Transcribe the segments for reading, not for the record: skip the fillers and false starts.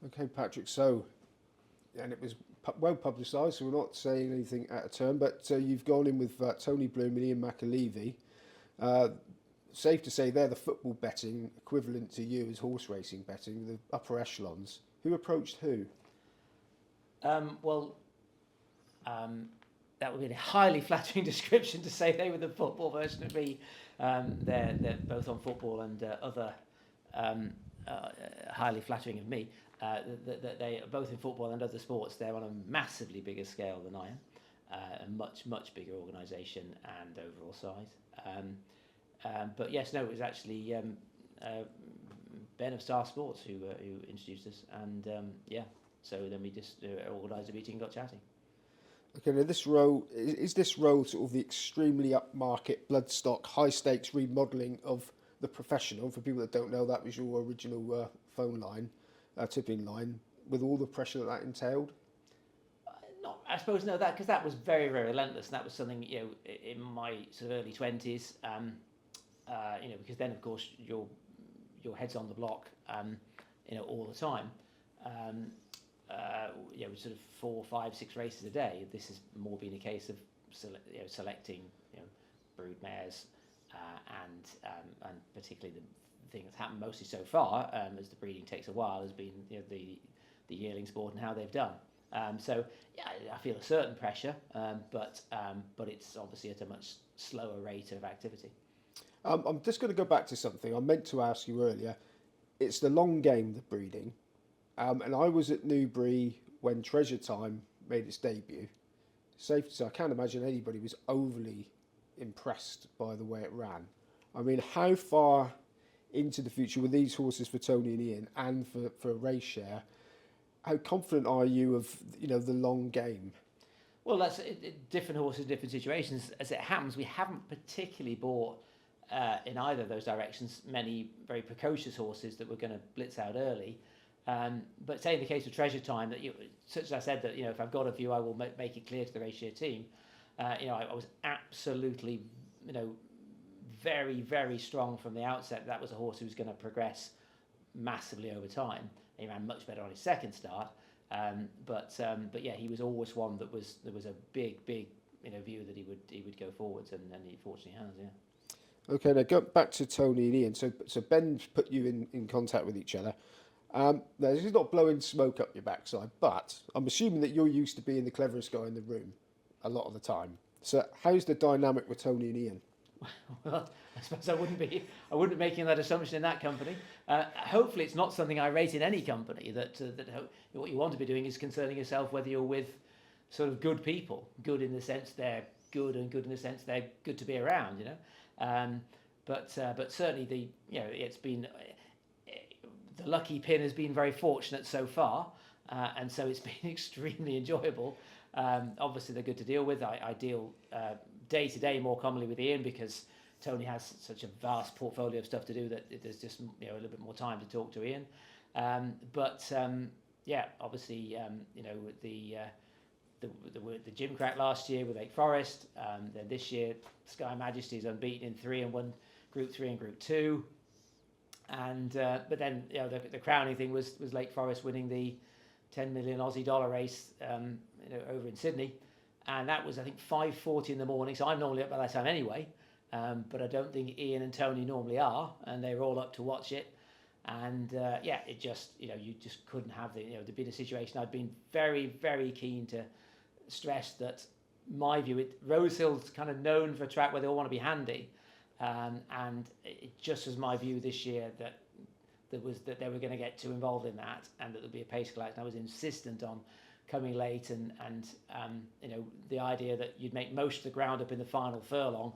Okay, Patrick. So, and it was well publicised, so we're not saying anything out of turn. But you've gone in with Tony Bloom and Ian McAleavy. Uh, Safe to say they're the football betting equivalent to you as horse racing betting, the upper echelons. Who approached who? Well, that would be a highly flattering description to say they were the football version of me. They're both on football and other um, highly flattering of me. That they are both in football and other sports. They're on a massively bigger scale than I am, a much bigger organisation and overall size. But yes, no, it was actually Ben of Star Sports who introduced us, and yeah, so then we just organised a meeting and got chatting. Okay, now this role is this role sort of the extremely upmarket Bloodstock high stakes remodelling of the professional. For people that don't know, that was your original phone line, tipping line, with all the pressure that that entailed. Not, I suppose, no, that because that was very relentless, and that was something in my sort of early 20s. Because then of course your head's on the block, all the time. Um, Sort of 4, 5, 6 races a day. This has more been a case of selecting brood mares, and particularly the thing that's happened mostly so far, as the breeding takes a while, has been the yearling sport and how they've done. So yeah, I feel a certain pressure, but it's obviously at a much slower rate of activity. I'm just going to go back to something I meant to ask you earlier. It's the long game, the breeding. And I was at Newbury when Treasure Time made its debut. Safe to say, I can't imagine anybody was overly impressed by the way it ran. I mean, how far into the future were these horses for Tony and Ian and for race share? How confident are you of the long game? Well, that's different horses, different situations. As it happens, we haven't particularly bought in either of those directions many very precocious horses that were going to blitz out early. But say in the case of Treasure Time, such as I said, that if I've got a view, I will make it clear to the ratio team. I was absolutely, very strong from the outset. That was a horse who was going to progress massively over time. He ran much better on his second start, but yeah, he was always one that there was a big view that he would go forwards, and he fortunately has, yeah. Okay, now go back to Tony and Ian. So Ben put you in contact with each other. Now, this is not blowing smoke up your backside, but I'm assuming that you're used to being the cleverest guy in the room a lot of the time. So how's the dynamic with Tony and Ian? Well, I suppose I wouldn't be making that assumption in that company. Hopefully, it's not something I rate in any company. That what you want to be doing is concerning yourself whether you're with sort of good people, good in the sense they're good, and good in the sense they're good to be around. But certainly it's been. The lucky pin has been very fortunate so far, and so it's been extremely enjoyable. Obviously, they're good to deal with. I deal day to day more commonly with Ian because Tony has such a vast portfolio of stuff to do that there's just a little bit more time to talk to Ian. Yeah, obviously, the gym crack last year with Lake Forest. Then this year, Sky Majesty's unbeaten in 3 and 1, Group 3 and Group 2. And but then the crowning thing was Lake Forest winning the 10 million Aussie dollar race over in Sydney, and that was I think 5:40 in the morning. So I'm normally up by that time anyway, but I don't think Ian and Tony normally are, and they were all up to watch it. And yeah, it just you just couldn't have there'd been a situation. I'd been very keen to stress that my view, Rosehill's kind of known for a track where they all want to be handy. And it just was my view this year that they were going to get too involved in that, and that there'd be a pace collapse. And I was insistent on coming late, and the idea that you'd make most of the ground up in the final furlong,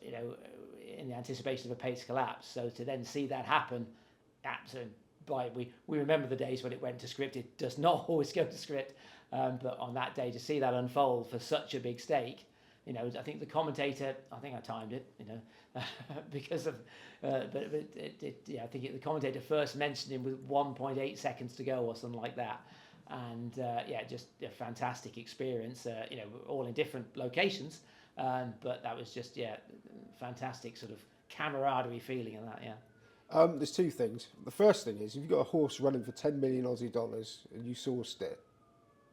in the anticipation of a pace collapse. So to then see that happen, absolutely. We remember the days when it went to script. It does not always go to script, but on that day to see that unfold for such a big stake. I think the commentator, I think I timed it, because of, I think the commentator first mentioned him with 1.8 seconds to go or something like that. And just a fantastic experience, all in different locations. But that was just, fantastic sort of camaraderie feeling in that, yeah. There's two things. The first thing is, if you've got a horse running for 10 million Aussie dollars and you sourced it,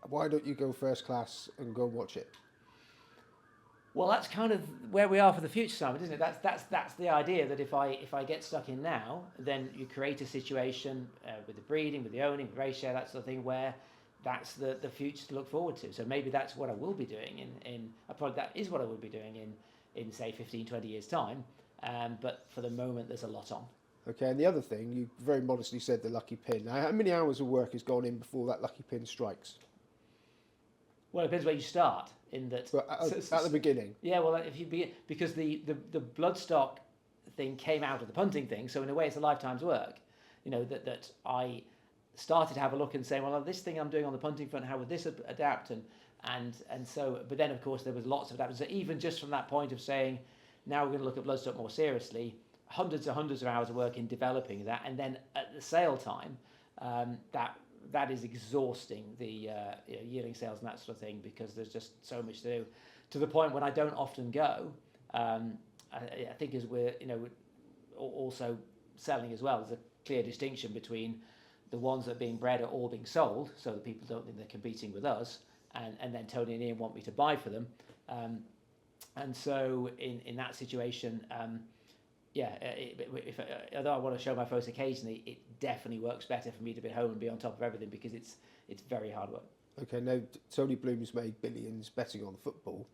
why don't you go first class and go and watch it? Well, that's kind of where we are for the future, Simon, isn't it? That's the idea that if I get stuck in now, then you create a situation with the breeding, with the owning, with ratio, that sort of thing, where that's the future to look forward to. So maybe that's what I will be doing probably that is what I will be doing in say 15, 20 years time. But for the moment, there's a lot on. Okay, and the other thing, you very modestly said the lucky pin. Now, how many hours of work has gone in before that lucky pin strikes? Well, it depends where you start. In that, But at the beginning. Yeah, well, if you begin, because the Bloodstock thing came out of the punting thing, so in a way, it's a lifetime's work. You know that I started to have a look and say, well, this thing I'm doing on the punting front, how would this adapt? And so, but then of course there was lots of adaptations. So even just from that point of saying, now we're going to look at Bloodstock more seriously, hundreds of hours of work in developing that, and then at the sale time, that is exhausting, the yearling sales and that sort of thing, because there's just so much to do, to the point when I don't often go. I think as we're also selling as well, there's a clear distinction between the ones that are being bred are all being sold, so that people don't think they're competing with us, and then Tony and Ian want me to buy for them, and so in that situation. Although I want to show my photos occasionally, it definitely works better for me to be home and be on top of everything, because it's very hard work. Okay, now Tony Bloom's made billions betting on football.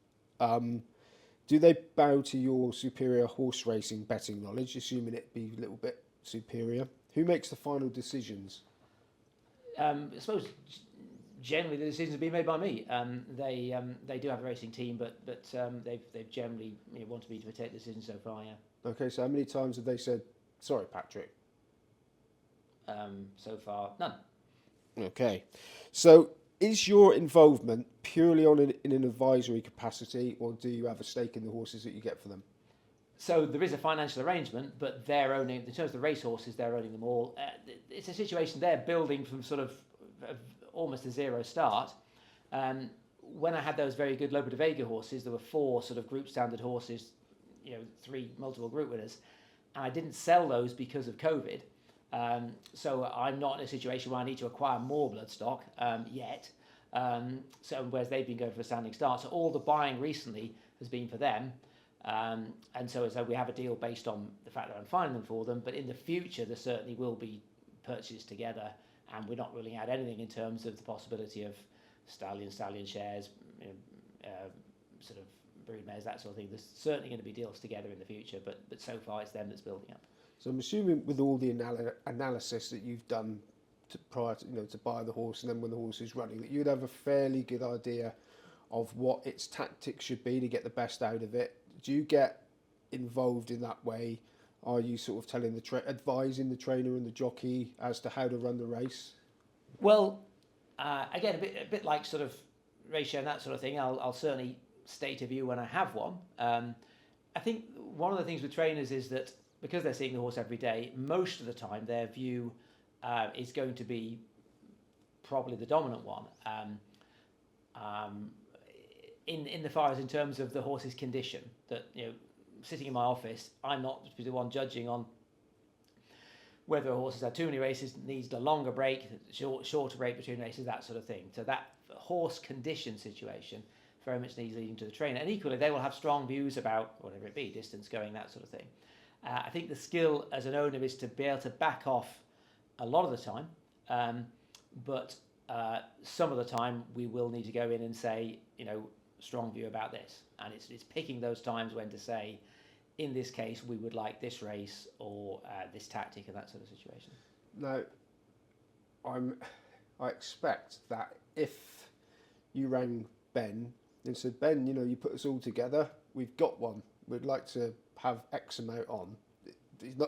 Do they bow to your superior horse racing betting knowledge, assuming it'd be a little bit superior? Who makes the final decisions? I suppose generally the decisions have been made by me. They do have a racing team, but they've generally wanted me to take the decision so far. Yeah. Okay, so how many times have they said, sorry, Patrick? So far, none. Okay, so is your involvement purely in an advisory capacity, or do you have a stake in the horses that you get for them? So there is a financial arrangement, but they're owning, in terms of the race horses, they're owning them all. It's a situation they're building from sort of almost a zero start. When I had those very good Lobo de Vega horses, there were 4 sort of group standard horses, 3 multiple group winners, and I didn't sell those because of COVID. So I'm not in a situation where I need to acquire more Bloodstock yet. So whereas they've been going for a standing start, so all the buying recently has been for them. And so we have a deal based on the fact that I'm finding them for them. But in the future, there certainly will be purchases together, and we're not ruling out anything in terms of the possibility of stallion shares, sort of brood mares, that sort of thing. There's certainly going to be deals together in the future, but so far it's them that's building up. So I'm assuming with all the analysis that you've done prior to, to buy the horse, and then when the horse is running, that you'd have a fairly good idea of what its tactics should be to get the best out of it. Do you get involved in that way? Are you sort of telling advising the trainer and the jockey as to how to run the race? Well, again, a bit like sort of ratio and that sort of thing. I'll certainly state a view when I have one. I think one of the things with trainers is that because they're seeing the horse every day, most of the time their view is going to be probably the dominant one. In the far as in terms of the horse's condition, that sitting in my office, I'm not the one judging on whether a horse has had too many races, needs a longer break, shorter break between races, that sort of thing. So that horse condition situation very much needs leading to the trainer. And equally, they will have strong views about whatever it be, distance going, that sort of thing. I think the skill as an owner is to be able to back off a lot of the time, but some of the time we will need to go in and say, strong view about this. And it's picking those times when to say, in this case, we would like this race or this tactic and that sort of situation. Now, I expect that if you rang Ben and said, Ben, you put us all together, we've got one, we'd like to have X amount on.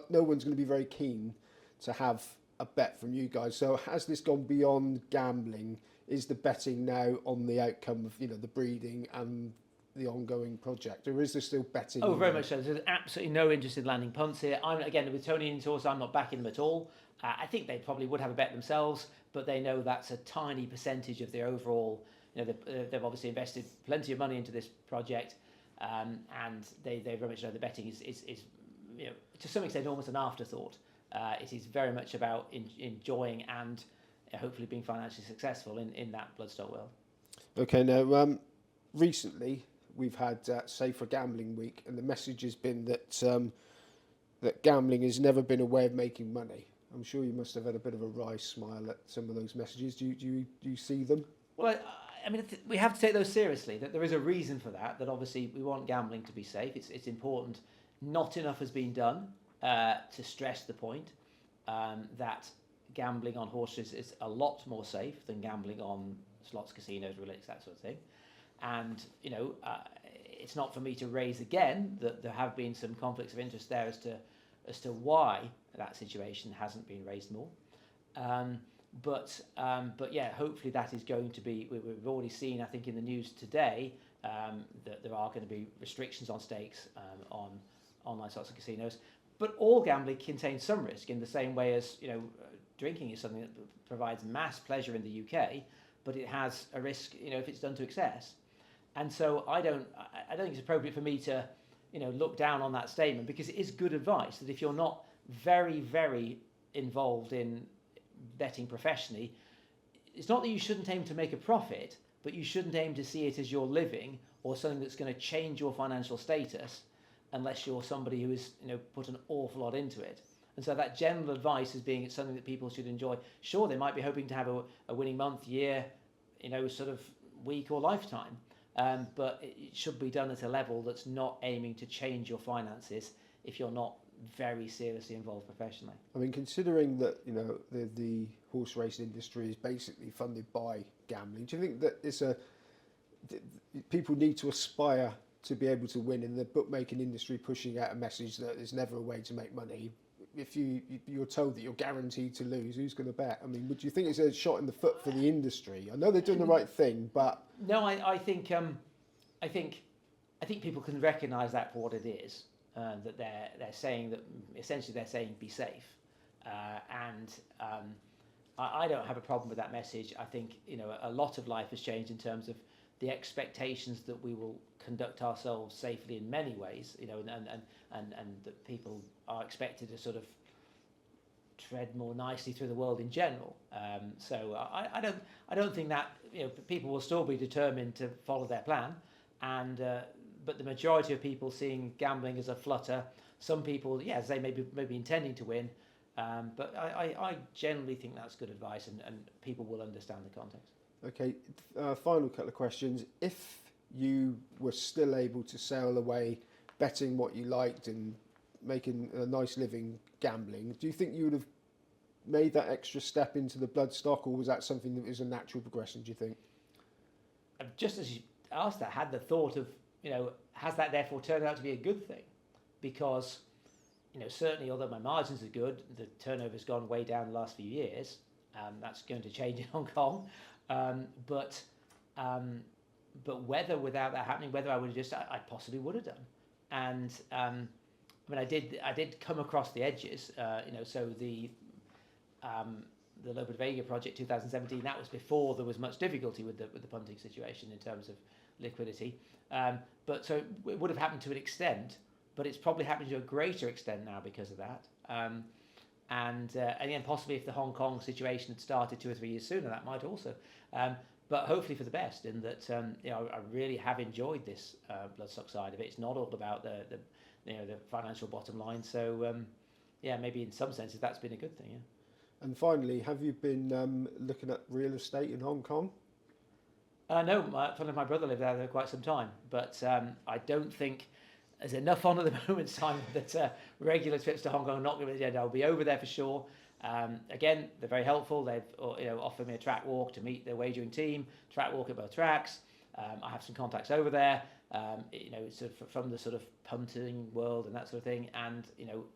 No one's going to be very keen to have a bet from you guys. So has this gone beyond gambling? Is the betting now on the outcome of the breeding and the ongoing project, or is there still betting? Oh, very much so. There's absolutely no interest in landing punts here. Again, with Tony and his horse, I'm not backing them at all. I think they probably would have a bet themselves, but they know that's a tiny percentage of their overall. They've obviously invested plenty of money into this project, and they very much know the betting is to some extent almost an afterthought. It is very much about enjoying and hopefully being financially successful in that Bloodstock world. Okay, now recently we've had Safer Gambling Week, and the message has been that that gambling has never been a way of making money. I'm sure you must have had a bit of a wry smile at some of those messages. Do you see them? Well, I mean, we have to take those seriously. That there is a reason for that. That obviously we want gambling to be safe. It's important. Not enough has been done to stress the point that gambling on horses is a lot more safe than gambling on slots, casinos, roulette, that sort of thing. And it's not for me to raise again that there have been some conflicts of interest there as to why that situation hasn't been raised more. But yeah, hopefully that is going to be. We've already seen, I think, in the news today that there are going to be restrictions on stakes on online slots and casinos. But all gambling contains some risk, in the same way as drinking is something that provides mass pleasure in the UK, but it has a risk, if it's done to excess. And so I don't think it's appropriate for me to, look down on that statement, because it is good advice that if you're not very, very involved in betting professionally, it's not that you shouldn't aim to make a profit, but you shouldn't aim to see it as your living or something that's going to change your financial status, unless you're somebody who has put an awful lot into it. And so that general advice as being it's something that people should enjoy. Sure, they might be hoping to have a winning month, year, sort of week or lifetime, but it should be done at a level that's not aiming to change your finances if you're not very seriously involved professionally. I mean, considering that the horse racing industry is basically funded by gambling, do you think that people need to aspire to be able to win, in the bookmaking industry pushing out a message that there's never a way to make money? If you're told that you're guaranteed to lose, who's going to bet? I mean, would you think it's a shot in the foot for the industry? I know they're doing the right thing, but no, I think people can recognise that for what it is. That they're saying that essentially they're saying be safe, and I don't have a problem with that message. I think a lot of life has changed in terms of the expectations that we will conduct ourselves safely in many ways, and that people are expected to sort of tread more nicely through the world in general. So I don't think that people will still be determined to follow their plan, and but the majority of people seeing gambling as a flutter. Some people, yes, they may be intending to win, but I generally think that's good advice, and people will understand the context. Okay, final couple of questions. If you were still able to sail away betting what you liked and making a nice living gambling, do you think you would have made that extra step into the Bloodstock, or was that something that was a natural progression, do you think? Just as you asked that, had the thought of, has that therefore turned out to be a good thing? Because, certainly although my margins are good, the turnover's gone way down the last few years. That's going to change in Hong Kong. But whether without that happening, whether I would have I possibly would have done. And I mean, I did come across the edges. So the Lope de Vega project 2017, that was before there was much difficulty with the punting situation in terms of liquidity. But so it would have happened to an extent, but it's probably happening to a greater extent now because of that. And then possibly if the Hong Kong situation had started 2 or 3 years sooner, that might also. But hopefully for the best, in that I really have enjoyed this Bloodstock side of it. It's not all about the financial bottom line. So maybe in some senses that's been a good thing. Yeah. And finally, have you been looking at real estate in Hong Kong? No, my brother lived there for quite some time, but I don't think there's enough on at the moment in time that regular trips to Hong Kong are not going to be. I'll be over there for sure. Again, they're very helpful. They've offered me a track walk to meet their wagering team, track walk at both tracks. I have some contacts over there, sort of from the sort of punting world and that sort of thing. And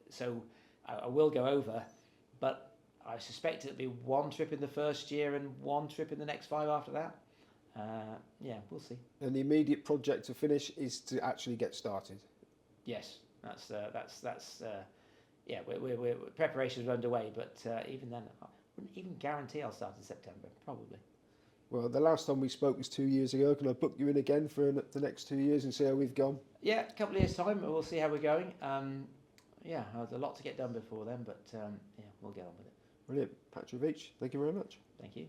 so I will go over, but I suspect it'll be one trip in the first year and one trip in the next 5 after that. We'll see. And the immediate project to finish is to actually get started. Yes, that's we're preparations are underway, but even then, I wouldn't even guarantee I'll start in September, probably. Well, the last time we spoke was 2 years ago. Can I book you in again for the next 2 years and see how we've gone? Yeah, a couple of years' time, we'll see how we're going. yeah, there's a lot to get done before then, but yeah, we'll get on with it. Brilliant. Patrick Veitch, thank you very much. Thank you.